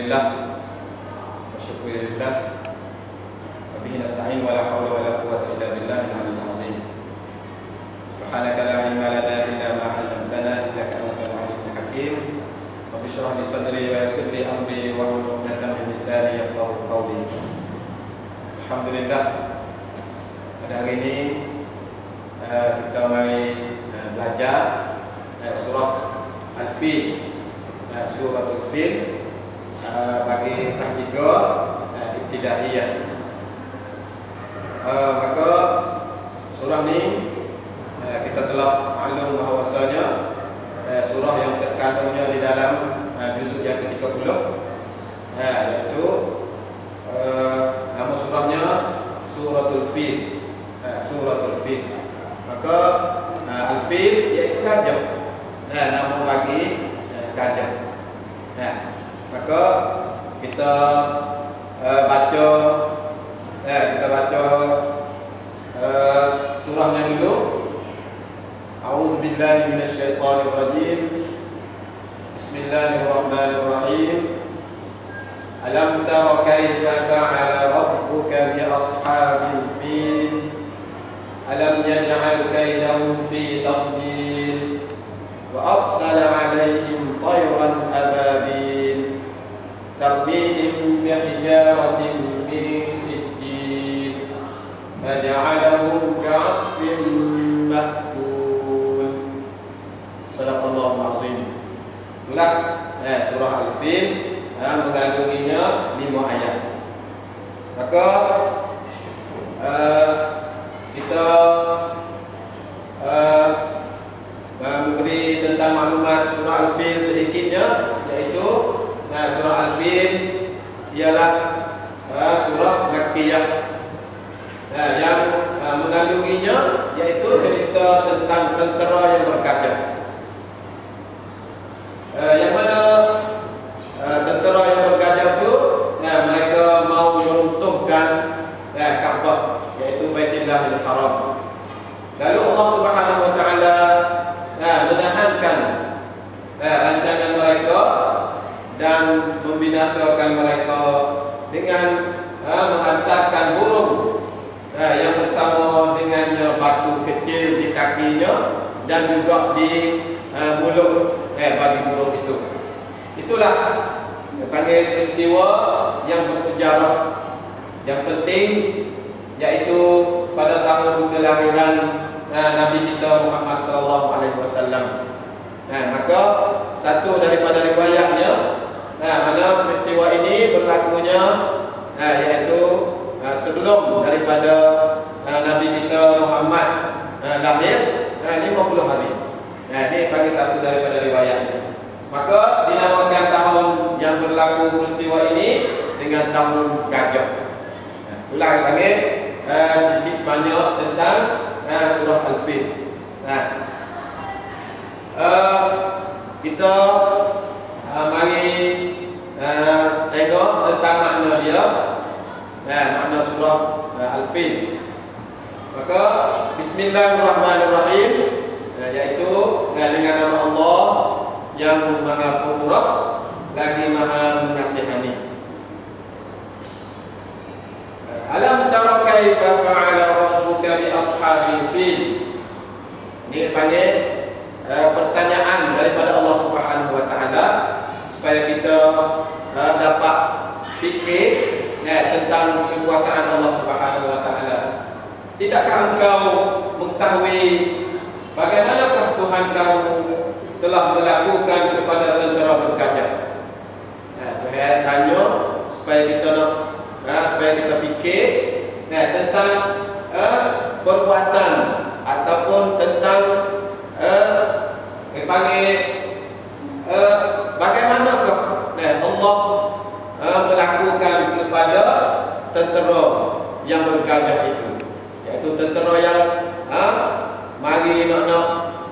Alhamdulillah wa syukurillah wa bihi nasta'in wa la hawla wa la quwwata illa billahil aliyyil azim. Subhanaka la ilma lana illa ma 'allamtana innaka antal alimul hakim. Rabbi shrah li sadri wa yassir li amri wa hlul 'uqdatam min lisani yafqahu qawli. Alhamdulillah, pada hari ini kita mari belajar surah Al-Fil, surah Al-Fil bagi tahap 3 ibtidaiyah. Maka surah ni kita telah maklum bahawasanya surah yang terkandungnya di dalam juzuk yang ke-30, iaitu nama surahnya Suratul Fil. Suratul Fil. Maka Al-Fil iaitu gajah. Nama bagi gajah. Maka kita baca surahnya dulu. A'udzu billahi minasy syaithanir rajim. Bismillahirrahmanirrahim. Alam tara kaifa fa'ala rabbuka bi ashabil fil? Alam yaj'al kaydahum fi tadlil wa arsala 'alaihim tayran ababil tarmihim bihijaratin min sijjil faj'alahum ka'asfin ma'kul. Sadaqallahul azim. Itulah surah Al-Fil, mengandunginya 5 ayat. Maka kita memberi tentang maklumat surah Al-Fil sedikitnya, iaitu surah Al-Fil ialah surah Makkiyah yang mengandunginya iaitu cerita tentang tentera yang bergajah, yang mana tentera yang bergajah itu mereka mau meruntuhkan Kaabah, iaitu Baitullahil Haram. Lalu Allah Subhanahu wa taala menahankan rancangan mereka dan membinasakan mereka dengan menghantarkan burung yang bersama dengannya batu kecil di kakinya dan juga di mulut bagi burung itu. Itulah dipanggil peristiwa yang bersejarah yang penting, yaitu pada tahun kelahiran Nabi kita Muhammad sallallahu alaihi wasallam. Maka satu daripada riwayatnya mana peristiwa ini berlakunya iaitu sebelum daripada Nabi kita Muhammad lahir 50 hari. Ini bagi satu daripada riwayatnya. Maka dinamakan tahun yang berlaku peristiwa ini dengan tahun gajah. Itulah yang panggil sedikit banyak tentang surah Al-Fil. Kita mari tengok tentang makna dia, makna surah Al-Fil. Maka Bismillahirrahmanirrahim, iaitu dengan nama Allah yang Maha Pemurah lagi Maha Mengasihani. Alam tara kaifa fa'ala rabbuka bi ashabil fil. Ini panggil pertanyaan daripada Allah Subhanahu wa taala supaya kita dapat fikir tentang kekuasaan Allah Subhanahu wa taala. Tidakkah engkau mengetahui bagaimanakah Tuhan kamu telah melakukan kepada tentera bergajah? Tuhan tanya supaya kita fikir tentang perbuatan ataupun tentang bagaimanakah Allah melakukan kepada tentera yang bergajah itu, iaitu tentera yang mari nak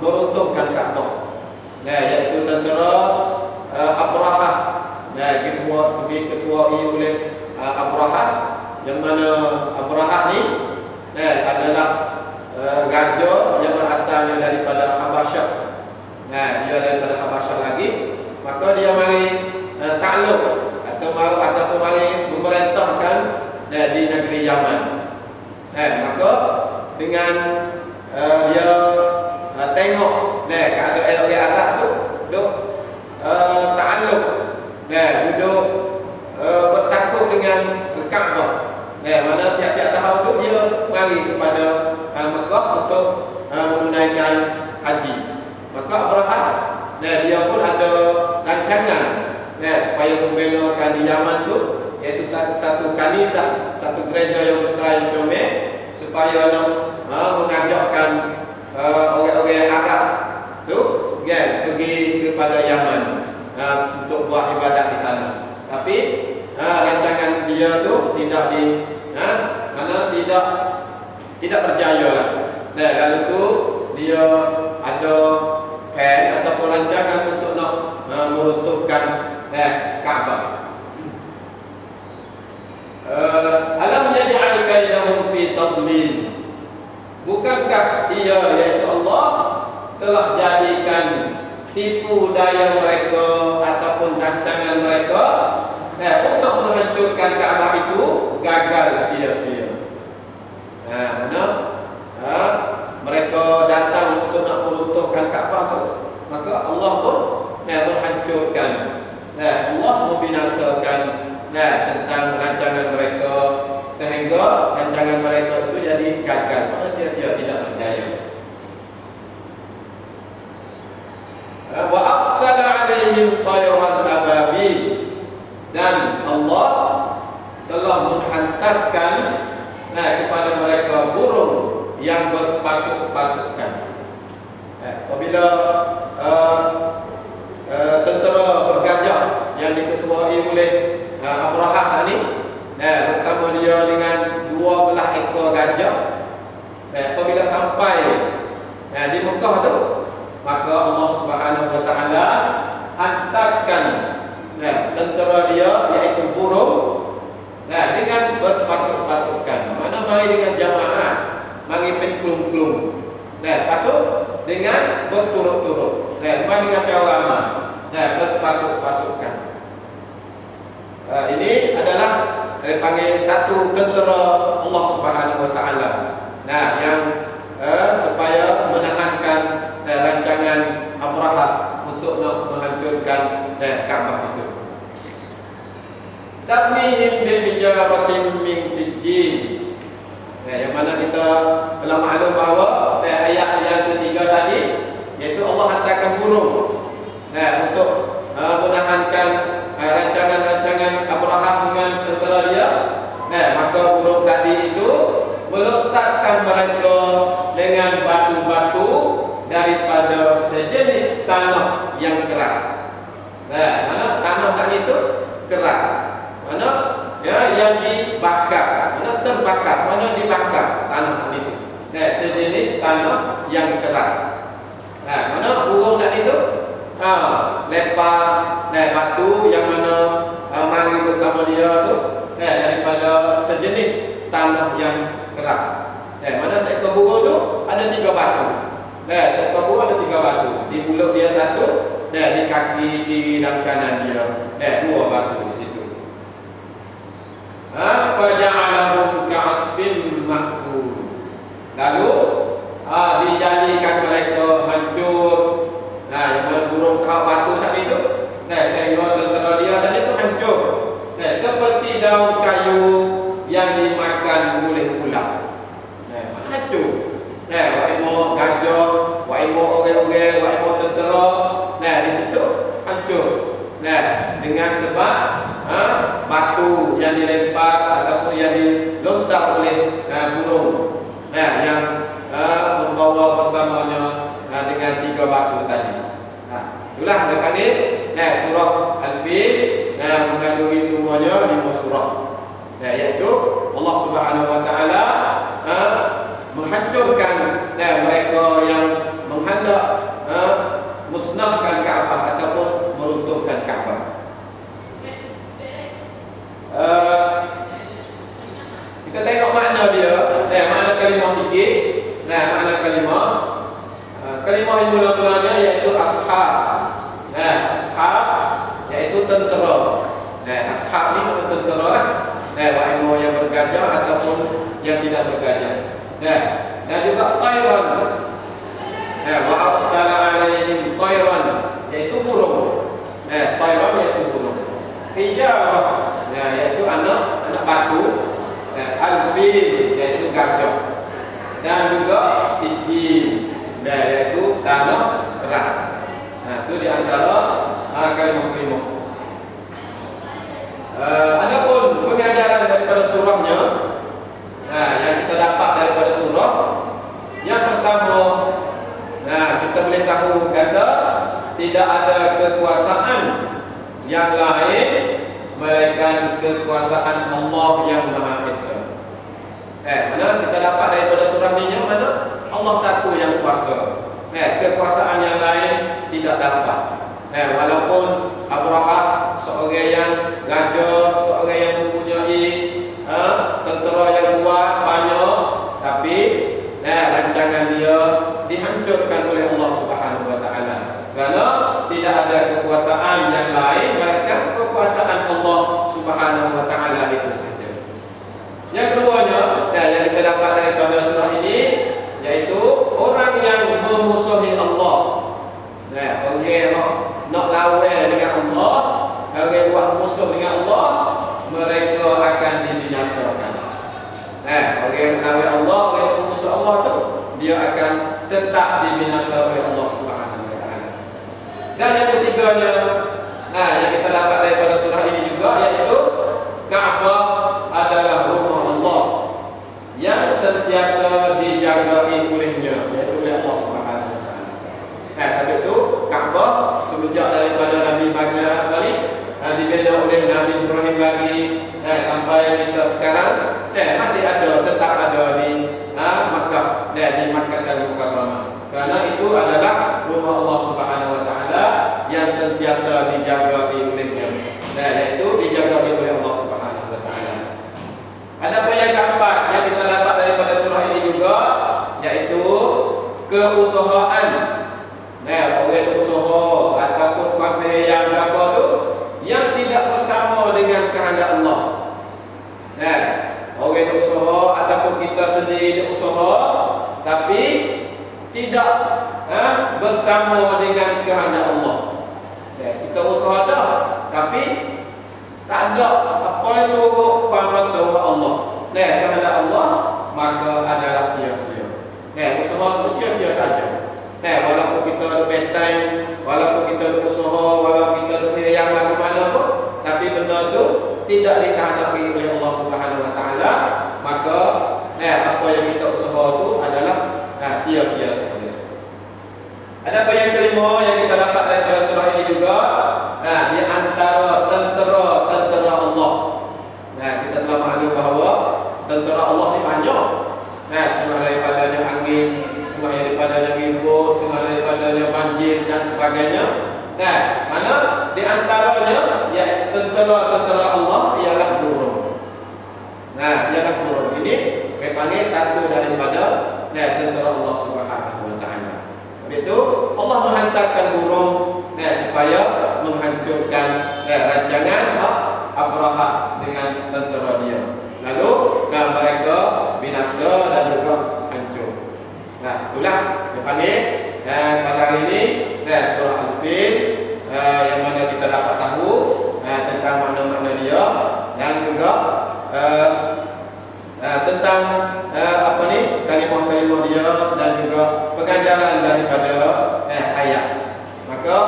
meruntuhkan Kaabah, iaitu tentera Abrahah, diketuai oleh Abrahah, yang mana Abrahah ni adalah raja yang berasalnya daripada Habasyah. Dia daripada Habasyah lagi, maka dia mari takluk atau untuk bersangkut dengan Kaabah. Mana tiap-tiap tahun tu dia mari kepada Mekah untuk menunaikan haji. Maka Abraham dia pun ada rancangan supaya membinakan di Yaman tu, iaitu satu kanisah, satu gereja yang besar yang comel, supaya mengajakkan orang-orang Arab tu pergi kepada Yaman untuk buat ibadat di sana. Tapi rancangan dia tu tidak berjaya lah. Lalu tu dia ada plan ataupun rancangan untuk nak meruntuhkan Kaabah. Alam yaj'al kaidahum fi tadlil. Bukankah dia, yaitu Allah, telah jadikan tipu daya mereka ataupun rancangan mereka untuk menghancurkan Kaabah itu gagal sia-sia. Mereka datang untuk nak meruntuhkan Kaabah tu, maka Allah pun menghancurkan, Allah membinasakan tentang rancangan mereka, sehingga rancangan mereka itu jadi gagal, sia-sia, tidak berjaya. Wa aqsala alaihim tayran ababil, dan Allah telah menghantarkan kepada mereka burung yang berpasuk-pasukan. Apabila tentera bergajah yang diketuai oleh Abraham ni bersama dia dengan 12 ekor gajah, apabila sampai di Mekah tu, maka Allah Subhanahu wa taala hantarkan tentera dia, iaitu burung, dengan berpasuk-pasukan. Mana mari dengan jamaah, mari penklung-klung, patut dengan berturut-turut, bukan dengan cara ramai, berpasuk-pasukan. Ini adalah panggil satu tentera Allah Subhanahu wa taala, yang supaya menahankan rancangan Abraham untuk nak menghancurkan Kaabah itu. Tarmihim bihijaratin min sijjin. Yang mana kita telah maklum bahawa ayat yang ketiga tadi, iaitu Allah hantarkan burung untuk menahankan rancangan-rancangan Abraham dengan tentera dia. Maka burung tadi itu meletakkan mereka dengan batu-batu daripada sejenis tanah yang keras. Mana tanah saat itu keras, mana yang dibakar, mana terbakar, mana dibakar tanah saat itu. Sejenis tanah yang keras. Mana burung saat itu lepar batu yang mana mari bersama dia tu daripada sejenis tanah yang keras. Mana seekor burung tu ada 3 batu. Seekor burung ada 3 batu. Di mulut dia 1, di kaki kiri dan kanan dia 2 batu di situ. Faja'alahum ka'asfin ma'kul. Lalu dijadikan mereka hancur. Yang mana burung tahu batu saat itu, sehingga tentera dia saat itu hancur, seperti daun kayu yang dimakan oleh ular. Mana hancur. Waimo gajah, waimo orang-orang, waimo tentera, di situ hancur. Dengan sebab batu yang dilempar ataupun yang dilontar oleh burung, yang membawa bersamanya dengan 3 batu tadi. Itulah dia panggil surah Al-Fil, mengandungi semuanya 5 surah. Iaitu Allah Subhanahu wa taala menghancurkan mereka yang menghendak musnahkan Kaabah ataupun meruntuhkan Kaabah. Kita tengok makna dia, makna kalimah sikit. Makna kalimah yang mula-mulanya iaitu ashab. Ashab iaitu tentera. Ashab ni mana tentera, wa'ilmu yang bergajah ataupun yang tidak bergajah. Dan juga tayran. Wa arsala alaihim tayran, iaitu burung. Tayran iaitu burung. Hijarah, yaitu anak batu. Al-fil, yaitu gajah. Dan juga sijil, yaitu tanah keras. Itu di antara kalimah-kalimah. Adapun pengajaran daripada surahnya, yang kita dapat daripada surah, yang pertama, kita boleh tahu kata tidak ada kekuasaan yang lain melainkan kekuasaan Allah yang Maha Esa. Mana kita dapat daripada surah ini, mana Allah satu yang kuasa. Kekuasaan yang lain tidak dapat. Walaupun Abraha seorang yang gagah, seorang yang mempunyai tentera yang kuat banyak, tapi rancangan dia dihancurkan oleh Allah Subhanahu Wa Taala. Kerana tidak ada kekuasaan yang lain melainkan kekuasaan Allah Subhanahu Wa Taala itu saja. Yang keduanya, yang kita dapat daripada surah ini, yaitu orang yang memusuhi Allah. Orang yang nak lawan dengan Allah, orang buat musuh dengan Allah, mereka akan dibinasakan. Orang yang lawan Allah, orang yang memusuh Allah tu, dia akan tetap dibinasakan oleh Allah Subhanahu Wa Taala. Dan yang ketiganya, yang kita dapat daripada surah ini juga, yaitu Ka'bah adalah rumah Allah yang sentiasa dijagai olehnya, yaitu oleh Allah Subhanahu Wa Taala. Sebab itu Ka'bah semenjak daripada Nabi Ibrahim balik, dibina oleh Nabi Ibrahim lagi, sampai kita sekarang, masih ada, tetap ada di Makkah, di Makkahul Mukarramah. Kerana itu adalah rumah Allah Subhanahu Wa Taala yang sentiasa dijaga olehnya, yaitu dijaga oleh Allah Subhanahu Wa Taala. Ada yang keempat yang kita dapat daripada surah ini juga, yaitu keusahaan. Orang usaha ataupun kafir yang apa tu, yang tidak bersama dengan kehendak Allah. Orang usaha ataupun kita sendiri usaha, tapi tidak bersama dengan kehendak Allah. Kita usaha dah, tapi tak ada apa itu pemasukan Allah. Kehendak Allah, maka adalah sia-sia. Usaha itu sia-sia saja. Walaupun kita ada time, walaupun kita ada usaha, walaupun kita ada yang lagu mana pun, tapi benda tu tidak dikehendaki oleh Allah Subhanahu Wa Taala, maka apa yang kita usaha tu adalah sia-sia saja. Ada yang kelima yang kita dapat daripada surah ini juga, di antara tentera Allah. Kita telah maklum bahawa tentera Allah ni banyak. Setengah daripadanya angin, setengah daripadanya rimbus, setengah daripadanya banjir dan sebagainya. Mana di antaranya ya tentera Allah ialah burung. Ialah burung. Ini kita panggil satu daripada tentera Allah Subhanahu Wa Taala. Itu Allah menghantarkan burung supaya menghancurkan rancangan Abraha dengan tentera dia. Lalu mereka binasa dan juga hancur. Itulah dipanggil pada hari ini surah Al-Fil, yang mana kita dapat tahu tentang makna-makna dia dan juga tentang kalimah-kalimah dia dan juga pengajaran daripada ayat. Maka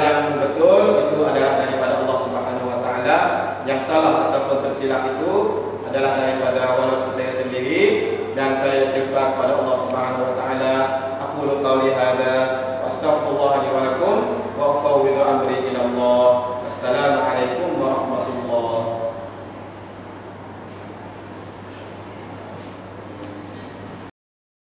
yang betul itu adalah daripada Allah Subhanahu Wa Taala, yang salah ataupun tersilap itu adalah daripada nafsu saya sendiri, dan saya istighfar kepada Allah Subhanahu Wa Taala. Aqulu qawli hadza